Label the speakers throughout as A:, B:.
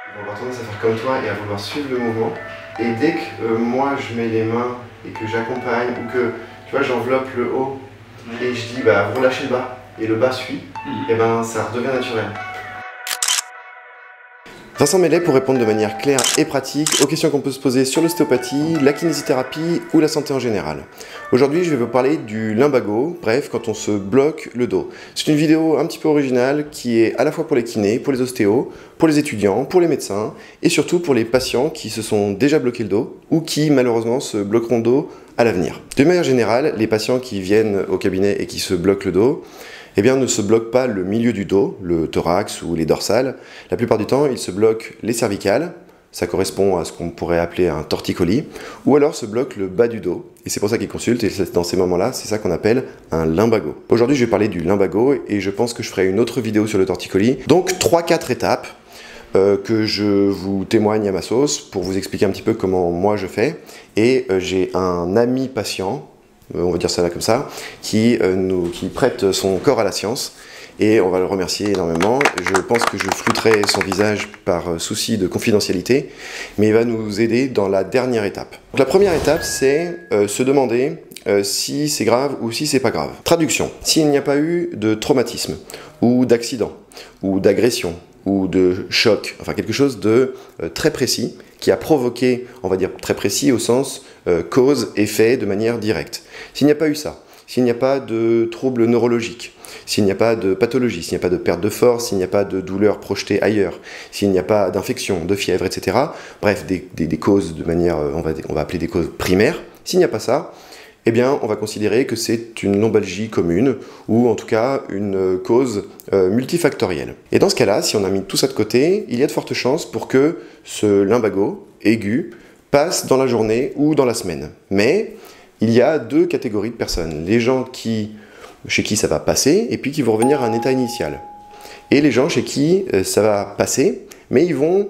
A: Ils vont avoir tendance à faire comme toi et à vouloir suivre le mouvement. Et dès que moi je mets les mains et que j'accompagne ou que tu vois j'enveloppe le haut et je dis bah vous relâchez le bas et le bas suit, et ben ça redevient naturel. Vincent Mellet pour répondre de manière claire et pratique aux questions qu'on peut se poser sur l'ostéopathie, la kinésithérapie ou la santé en général. Aujourd'hui, je vais vous parler du lumbago, bref, quand on se bloque le dos. C'est une vidéo un petit peu originale qui est à la fois pour les kinés, pour les ostéos, pour les étudiants, pour les médecins et surtout pour les patients qui se sont déjà bloqués le dos ou qui malheureusement se bloqueront le dos à l'avenir. De manière générale, les patients qui viennent au cabinet et qui se bloquent le dos, eh bien, ne se bloquent pas le milieu du dos, le thorax ou les dorsales. La plupart du temps, ils se bloquent les cervicales, ça correspond à ce qu'on pourrait appeler un torticolis, ou alors se bloquent le bas du dos. Et c'est pour ça qu'ils consultent, et dans ces moments-là, c'est ça qu'on appelle un lumbago. Aujourd'hui, je vais parler du lumbago, et je pense que je ferai une autre vidéo sur le torticolis. Donc, 3-4 étapes que je vous témoigne à ma sauce, pour vous expliquer un petit peu comment moi je fais. Et j'ai un ami patient, on va dire ça là comme ça, qui prête son corps à la science et on va le remercier énormément. Je pense que je flouterai son visage par souci de confidentialité, mais il va nous aider dans la dernière étape. Donc, la première étape, c'est se demander si c'est grave ou si c'est pas grave. Traduction: s'il n'y a pas eu de traumatisme ou d'accident ou d'agression ou de choc, enfin quelque chose de très précis qui a provoqué, on va dire très précis au sens cause-effet de manière directe. S'il n'y a pas eu ça, s'il n'y a pas de troubles neurologiques, s'il n'y a pas de pathologie, s'il n'y a pas de perte de force, s'il n'y a pas de douleur projetée ailleurs, s'il n'y a pas d'infection, de fièvre, etc. Bref, des causes de manière, on va appeler des causes primaires. S'il n'y a pas ça, eh bien, on va considérer que c'est une lombalgie commune, ou en tout cas une cause multifactorielle. Et dans ce cas-là, si on a mis tout ça de côté, il y a de fortes chances pour que ce lumbago aigu passe dans la journée ou dans la semaine. Mais il y a deux catégories de personnes. Les gens chez qui ça va passer, et puis qui vont revenir à un état initial. Et les gens chez qui ça va passer, mais ils vont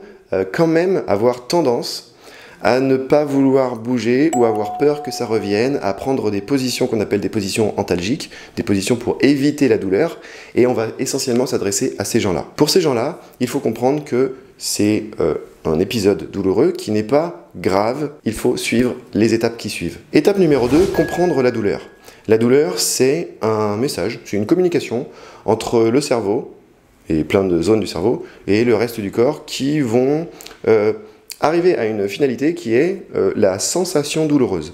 A: quand même avoir tendance à ne pas vouloir bouger ou avoir peur que ça revienne, à prendre des positions qu'on appelle des positions antalgiques, des positions pour éviter la douleur, et on va essentiellement s'adresser à ces gens-là. Pour ces gens-là, il faut comprendre que c'est un épisode douloureux qui n'est pas grave, il faut suivre les étapes qui suivent. Étape numéro 2, comprendre la douleur. La douleur, c'est un message, c'est une communication entre le cerveau, et plein de zones du cerveau, et le reste du corps qui vont arriver à une finalité qui est la sensation douloureuse,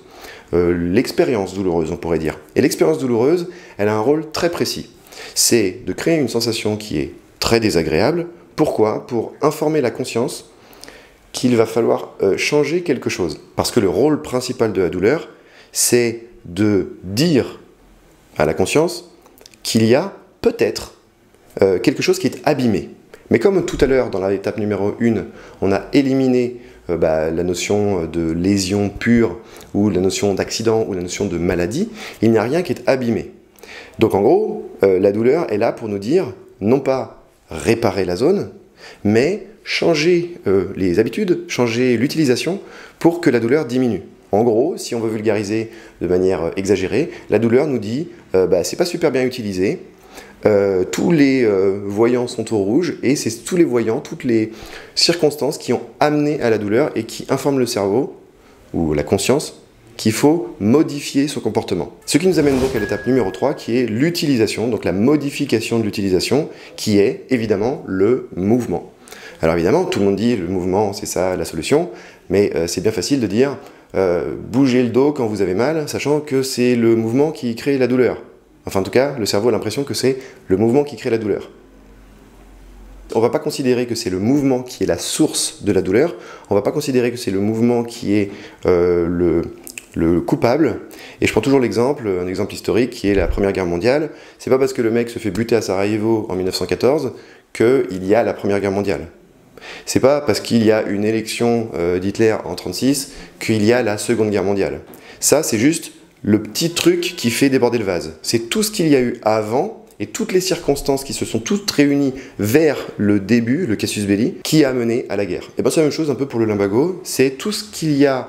A: l'expérience douloureuse on pourrait dire. Et l'expérience douloureuse, elle a un rôle très précis. C'est de créer une sensation qui est très désagréable. Pourquoi? Pour informer la conscience qu'il va falloir changer quelque chose. Parce que le rôle principal de la douleur, c'est de dire à la conscience qu'il y a peut-être quelque chose qui est abîmé. Mais comme tout à l'heure, dans l'étape numéro 1, on a éliminé la notion de lésion pure, ou la notion d'accident, ou la notion de maladie, il n'y a rien qui est abîmé. Donc en gros, la douleur est là pour nous dire, non pas réparer la zone, mais changer les habitudes, changer l'utilisation pour que la douleur diminue. En gros, si on veut vulgariser de manière exagérée, la douleur nous dit c'est pas super bien utilisé, tous les voyants sont au rouge et c'est tous les voyants, toutes les circonstances qui ont amené à la douleur et qui informent le cerveau ou la conscience qu'il faut modifier son comportement. Ce qui nous amène donc à l'étape numéro 3 qui est l'utilisation, donc la modification de l'utilisation qui est évidemment le mouvement. Alors évidemment, tout le monde dit le mouvement c'est ça la solution, mais c'est bien facile de dire bougez le dos quand vous avez mal, sachant que c'est le mouvement qui crée la douleur. Enfin, en tout cas, le cerveau a l'impression que c'est le mouvement qui crée la douleur. On ne va pas considérer que c'est le mouvement qui est la source de la douleur. On ne va pas considérer que c'est le mouvement qui est le coupable. Et je prends toujours l'exemple, un exemple historique qui est la Première Guerre mondiale. C'est pas parce que le mec se fait buter à Sarajevo en 1914 qu'il y a la Première Guerre mondiale. C'est pas parce qu'il y a une élection d'Hitler en 1936 qu'il y a la Seconde Guerre mondiale. Ça, c'est juste le petit truc qui fait déborder le vase. C'est tout ce qu'il y a eu avant et toutes les circonstances qui se sont toutes réunies vers le début, le casus belli, qui a mené à la guerre. Et bien c'est la même chose un peu pour le lumbago, c'est tout ce qu'il y a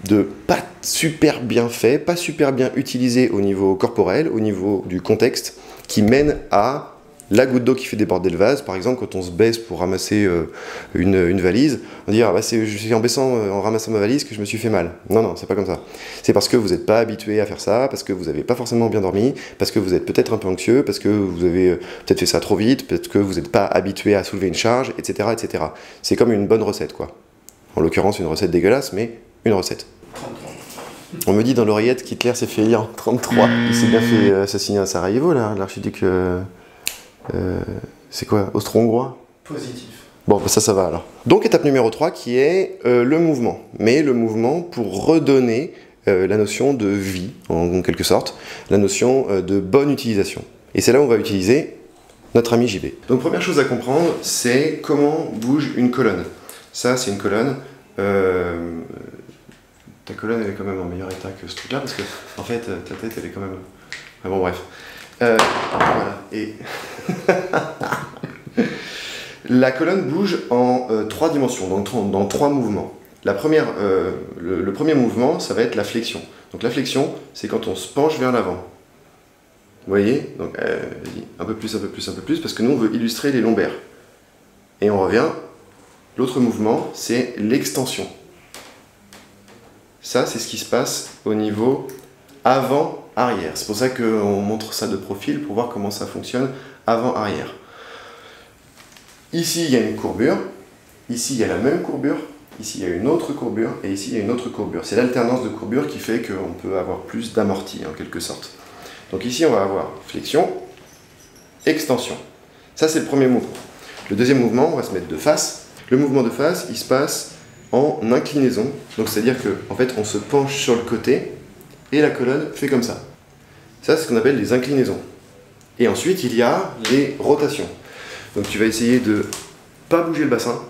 A: de pas super bien fait, pas super bien utilisé au niveau corporel, au niveau du contexte, qui mène à la goutte d'eau qui fait déborder le vase. Par exemple, quand on se baisse pour ramasser une valise, on dit ah, bah, c'est en baissant, en ramassant ma valise que je me suis fait mal. Non, non, c'est pas comme ça. C'est parce que vous n'êtes pas habitué à faire ça, parce que vous n'avez pas forcément bien dormi, parce que vous êtes peut-être un peu anxieux, parce que vous avez peut-être fait ça trop vite, peut-être que vous n'êtes pas habitué à soulever une charge, etc. etc. C'est comme une bonne recette, quoi. En l'occurrence, une recette dégueulasse, mais une recette. On me dit dans l'oreillette qu'Hitler s'est fait élire en 1933. Il s'est bien fait assassiner à Sarajevo, là, l'archiduc. C'est quoi? Austro-hongrois?
B: Positif.
A: Bon, bah ça va alors. Donc, étape numéro 3 qui est le mouvement. Mais le mouvement pour redonner la notion de vie, en quelque sorte, la notion de bonne utilisation. Et c'est là où on va utiliser notre ami JB. Donc, première chose à comprendre, c'est comment bouge une colonne. Ça, c'est une colonne. Ta colonne, elle est quand même en meilleur état que ce truc-là, parce que, en fait, ta tête, elle est quand même... Ah bon, bref. Voilà. Et... La colonne bouge en 3 dimensions, dans 3 mouvements. La première, le premier mouvement, ça va être la flexion. Donc la flexion, c'est quand on se penche vers l'avant. Vous voyez? Donc, un peu plus, un peu plus, un peu plus, parce que nous, on veut illustrer les lombaires. Et on revient. L'autre mouvement, c'est l'extension. Ça, c'est ce qui se passe au niveau avant-arrière. C'est pour ça qu'on montre ça de profil, pour voir comment ça fonctionne avant-arrière. Ici, il y a une courbure. Ici, il y a la même courbure. Ici, il y a une autre courbure. Et ici, il y a une autre courbure. C'est l'alternance de courbure qui fait qu'on peut avoir plus d'amorti, en quelque sorte. Donc ici, on va avoir flexion, extension. Ça, c'est le premier mouvement. Le deuxième mouvement, on va se mettre de face. Le mouvement de face, il se passe en inclinaison, donc c'est-à-dire qu'en fait on se penche sur le côté et la colonne fait comme ça. Ça c'est ce qu'on appelle les inclinaisons. Et ensuite il y a les rotations. Donc tu vas essayer de pas bouger le bassin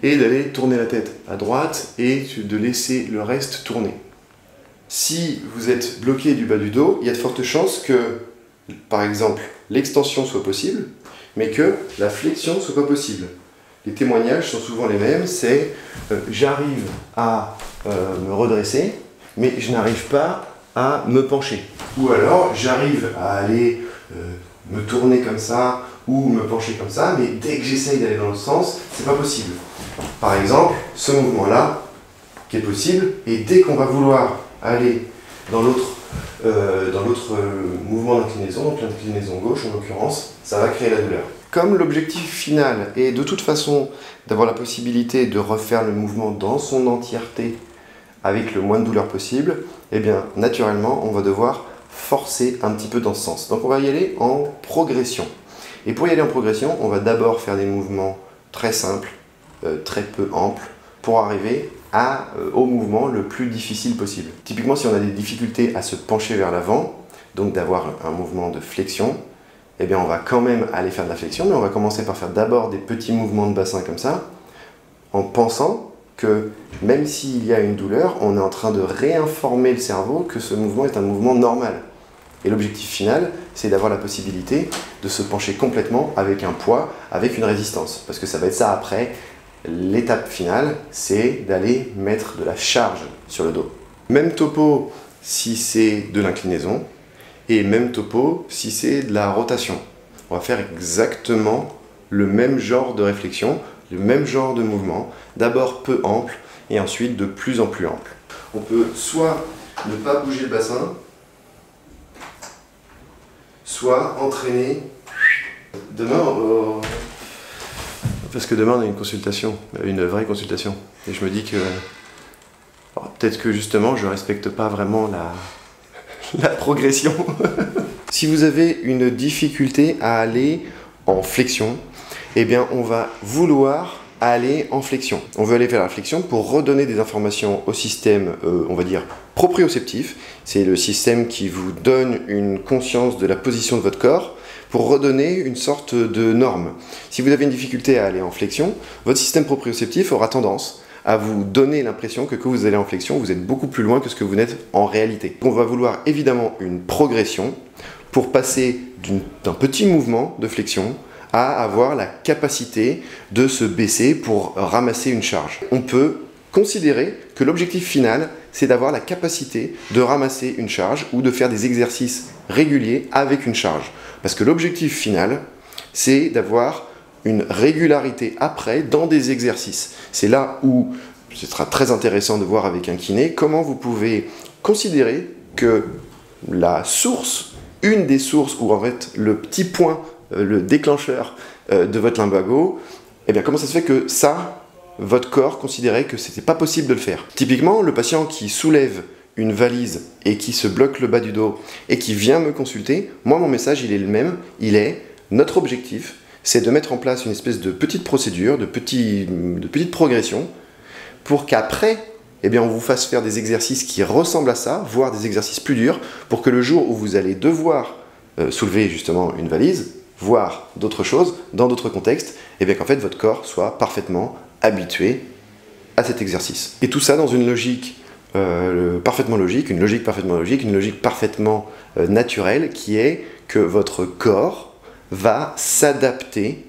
A: et d'aller tourner la tête à droite et de laisser le reste tourner. Si vous êtes bloqué du bas du dos, il y a de fortes chances que, par exemple, l'extension soit possible, mais que la flexion soit pas possible. Les témoignages sont souvent les mêmes, c'est j'arrive à me redresser, mais je n'arrive pas à me pencher. Ou alors j'arrive à aller me tourner comme ça, ou me pencher comme ça, mais dès que j'essaye d'aller dans le sens, c'est pas possible. Par exemple, ce mouvement-là, qui est possible, et dès qu'on va vouloir aller dans l'autre mouvement d'inclinaison, donc l'inclinaison gauche en l'occurrence, ça va créer la douleur. Comme l'objectif final est de toute façon d'avoir la possibilité de refaire le mouvement dans son entièreté avec le moins de douleur possible, eh bien naturellement on va devoir forcer un petit peu dans ce sens. Donc on va y aller en progression. Et pour y aller en progression, on va d'abord faire des mouvements très simples, très peu amples, pour arriver au mouvement le plus difficile possible. Typiquement si on a des difficultés à se pencher vers l'avant, donc d'avoir un mouvement de flexion, eh bien on va quand même aller faire de la flexion, mais on va commencer par faire d'abord des petits mouvements de bassin comme ça, en pensant que même s'il y a une douleur, on est en train de réinformer le cerveau que ce mouvement est un mouvement normal. Et l'objectif final, c'est d'avoir la possibilité de se pencher complètement avec un poids, avec une résistance. Parce que ça va être ça après, l'étape finale, c'est d'aller mettre de la charge sur le dos. Même topo si c'est de l'inclinaison, et même topo si c'est de la rotation. On va faire exactement le même genre de réflexion, le même genre de mouvement, d'abord peu ample et ensuite de plus en plus ample. On peut soit ne pas bouger le bassin, soit entraîner. Demain, parce que demain on a une consultation, une vraie consultation. Et je me dis que peut-être que justement je respecte pas vraiment la progression. Si vous avez une difficulté à aller en flexion, eh bien on va vouloir aller en flexion. On veut aller vers la flexion pour redonner des informations au système, on va dire, proprioceptif. C'est le système qui vous donne une conscience de la position de votre corps pour redonner une sorte de norme. Si vous avez une difficulté à aller en flexion, votre système proprioceptif aura tendance à vous donner l'impression que quand vous allez en flexion, vous êtes beaucoup plus loin que ce que vous n'êtes en réalité. On va vouloir évidemment une progression pour passer d'un petit mouvement de flexion à avoir la capacité de se baisser pour ramasser une charge. On peut considérer que l'objectif final, c'est d'avoir la capacité de ramasser une charge ou de faire des exercices réguliers avec une charge. Parce que l'objectif final, c'est d'avoir une régularité après dans des exercices. C'est là où ce sera très intéressant de voir avec un kiné comment vous pouvez considérer que la source, une des sources, ou en fait le petit point, le déclencheur de votre lumbago, eh bien comment ça se fait que ça, votre corps considérait que c'était pas possible de le faire. Typiquement, le patient qui soulève une valise et qui se bloque le bas du dos et qui vient me consulter, moi mon message il est le même, notre objectif c'est de mettre en place une espèce de petite procédure, de petite progression pour qu'après, eh bien, on vous fasse faire des exercices qui ressemblent à ça, voire des exercices plus durs, pour que le jour où vous allez devoir soulever justement une valise, voire d'autres choses, dans d'autres contextes, eh bien qu'en fait votre corps soit parfaitement habitué à cet exercice. Et tout ça dans une logique parfaitement logique, une logique parfaitement naturelle, qui est que votre corps va s'adapter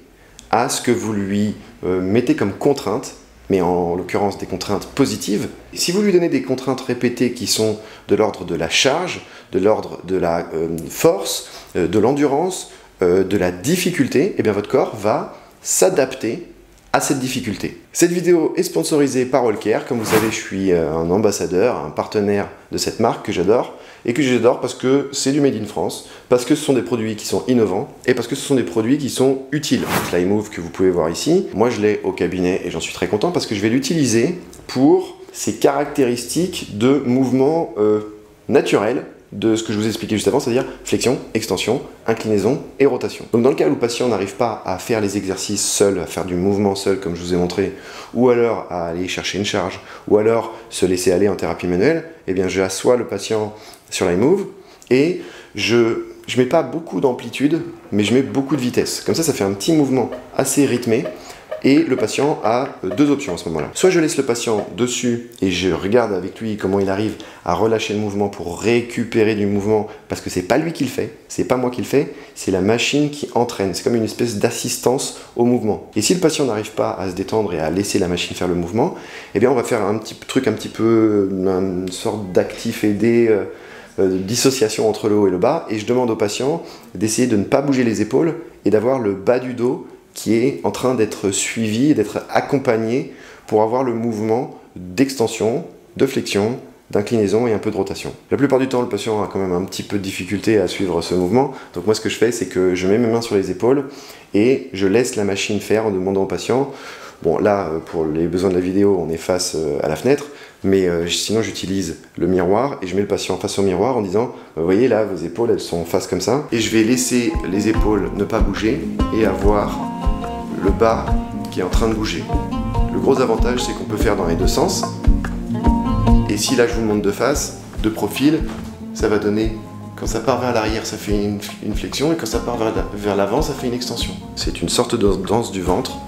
A: à ce que vous lui mettez comme contrainte, mais en l'occurrence des contraintes positives. Si vous lui donnez des contraintes répétées qui sont de l'ordre de la charge, de l'ordre de la force, de l'endurance, de la difficulté, eh bien votre corps va s'adapter à cette difficulté. Cette vidéo est sponsorisée par Allcare. Comme vous savez, je suis un ambassadeur, un partenaire de cette marque que j'adore, et que j'adore parce que c'est du made in France, parce que ce sont des produits qui sont innovants, et parce que ce sont des produits qui sont utiles. L'iMove que vous pouvez voir ici, moi je l'ai au cabinet et j'en suis très content parce que je vais l'utiliser pour ses caractéristiques de mouvement naturel, de ce que je vous ai expliqué juste avant, c'est-à-dire flexion, extension, inclinaison et rotation. Donc dans le cas où le patient n'arrive pas à faire les exercices seul, à faire du mouvement seul comme je vous ai montré, ou alors à aller chercher une charge, ou alors se laisser aller en thérapie manuelle, eh bien je assois le patient sur l'iMove et je mets pas beaucoup d'amplitude, mais je mets beaucoup de vitesse. Comme ça fait un petit mouvement assez rythmé. Et le patient a deux options à ce moment-là. Soit je laisse le patient dessus et je regarde avec lui comment il arrive à relâcher le mouvement pour récupérer du mouvement, parce que c'est pas lui qui le fait, c'est pas moi qui le fais, c'est la machine qui entraîne. C'est comme une espèce d'assistance au mouvement. Et si le patient n'arrive pas à se détendre et à laisser la machine faire le mouvement, eh bien on va faire un petit truc un petit peu, une sorte d'actif aidé, dissociation entre le haut et le bas, et je demande au patient d'essayer de ne pas bouger les épaules et d'avoir le bas du dos qui est en train d'être suivi et d'être accompagné pour avoir le mouvement d'extension, de flexion, d'inclinaison et un peu de rotation. La plupart du temps, le patient a quand même un petit peu de difficulté à suivre ce mouvement, donc moi ce que je fais, c'est que je mets mes mains sur les épaules et je laisse la machine faire en demandant au patient. Bon là, pour les besoins de la vidéo, on est face à la fenêtre, mais sinon j'utilise le miroir et je mets le patient face au miroir en disant vous voyez là, vos épaules elles sont face comme ça, et je vais laisser les épaules ne pas bouger et avoir le bas qui est en train de bouger. Le gros avantage, c'est qu'on peut faire dans les deux sens. Et si là je vous montre de face, de profil, ça va donner, quand ça part vers l'arrière, ça fait une flexion, et quand ça part vers l'avant, ça fait une extension. C'est une sorte de danse du ventre,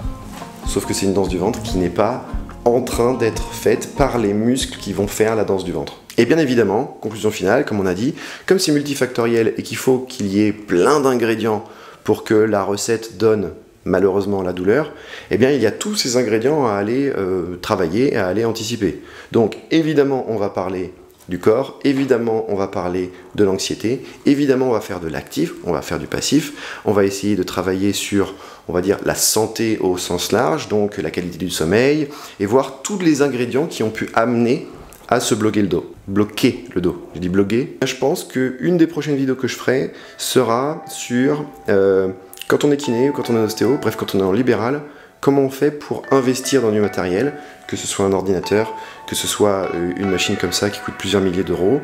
A: sauf que c'est une danse du ventre qui n'est pas en train d'être faite par les muscles qui vont faire la danse du ventre. Et bien évidemment, conclusion finale, comme on a dit, comme c'est multifactoriel et qu'il faut qu'il y ait plein d'ingrédients pour que la recette donne malheureusement la douleur, eh bien il y a tous ces ingrédients à aller travailler, à aller anticiper. Donc évidemment on va parler du corps, évidemment on va parler de l'anxiété, évidemment on va faire de l'actif, on va faire du passif, on va essayer de travailler sur, on va dire, la santé au sens large, donc la qualité du sommeil, et voir tous les ingrédients qui ont pu amener à se bloquer le dos. Bloquer le dos, j'ai dit bloquer. Je pense qu'une des prochaines vidéos que je ferai sera sur quand on est kiné ou quand on est ostéo, bref quand on est en libéral, comment on fait pour investir dans du matériel, que ce soit un ordinateur, que ce soit une machine comme ça qui coûte plusieurs milliers d'euros,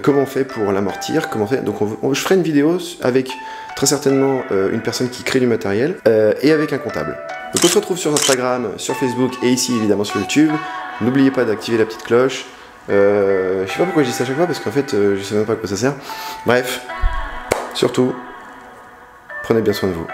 A: comment on fait pour l'amortir, comment on fait. Donc je ferai une vidéo avec très certainement une personne qui crée du matériel et avec un comptable. Donc on se retrouve sur Instagram, sur Facebook et ici évidemment sur YouTube. N'oubliez pas d'activer la petite cloche. Je sais pas pourquoi je dis ça à chaque fois parce qu'en fait je sais même pas à quoi ça sert. Bref, surtout, prenez bien soin de vous.